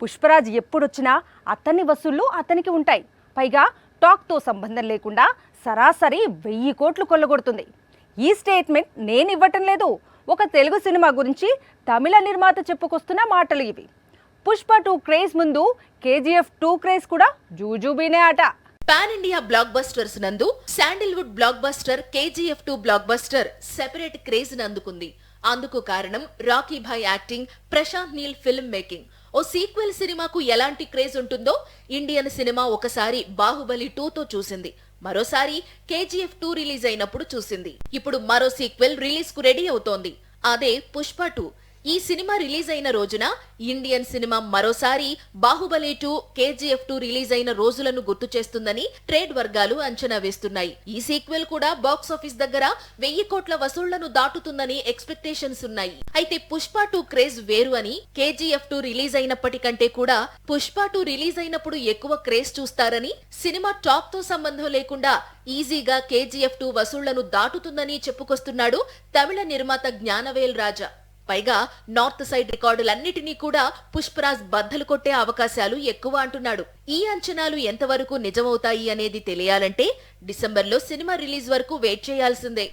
పుష్పరాజ్ ఎప్పుడొచ్చినా అతని వసూళ్లు అతనికి ఉంటాయి. పైగా టాక్తో సంబంధం లేకుండా సరాసరి 1000 కోట్లు కొల్లగొడుతుంది. ఈ స్టేట్మెంట్ నేను ఇవ్వటం లేదు, ఒక తెలుగు సినిమా గురించి తమిళ నిర్మాత చెప్పుకొస్తున్న మాటలు ఇవి. పుష్ప 2 క్రేజ్ ముందు KGF 2 క్రేజ్ కూడా జూజూబీనే ఆట. పాన్ ఇండియా బ్లాక్ బస్టర్స్ నందు Sandalwood blockbuster KGF 2 blockbuster separate craze అందుకుంది. అందుకు కారణం Rocky bhai acting, Prashanth Neel film making. ఓ సీక్వెల్ సినిమాకు ఎలాంటి క్రేజ్ ఉంటుందో ఇండియన్ సినిమా ఒకసారి బాహుబలి 2తో చూసింది, మరోసారి KGF 2 రిలీజ్ అయినప్పుడు చూసింది. ఇప్పుడు మరో సీక్వెల్ రిలీజ్ కు రెడీ అవుతోంది, అదే పుష్ప 2. ఈ సినిమా రిలీజ్ అయిన రోజున ఇండియన్ సినిమా మరోసారి బాహుబలి 2 KGF 2 రిలీజ్ అయిన రోజులను గుర్తు చేస్తుందని ట్రేడ్ వర్గాలు అంచనా వేస్తున్నాయి. ఈ సీక్వెల్ కూడా బాక్స్ ఆఫీస్ దగ్గర 1000 కోట్ల వసూళ్లను దాటుతుందని ఎక్స్పెక్టేషన్స్ ఉన్నాయి. అయితే పుష్ప 2 క్రేజ్ వేరు అని, KGF 2 రిలీజ్ అయినప్పటికంటే కూడా పుష్ప 2 రిలీజ్ అయినప్పుడు ఎక్కువ క్రేజ్ చూస్తారని, సినిమా టాక్ తో సంబంధం లేకుండా ఈజీగా KGF 2 వసూళ్లను దాటుతుందని చెప్పుకొస్తున్నాడు తమిళ నిర్మాత జ్ఞానవేల్ రాజా. పైగా నార్త్ సైడ్ రికార్డులన్నిటినీ కూడా పుష్పరాజ్ బద్దలు కొట్టే అవకాశాలు ఎక్కువ అంటున్నాడు. ఈ అంచనాలు ఎంతవరకు నిజమవుతాయి అనేది తెలియాలంటే డిసెంబర్లో సినిమా రిలీజ్ వరకు వెయిట్ చేయాల్సిందే.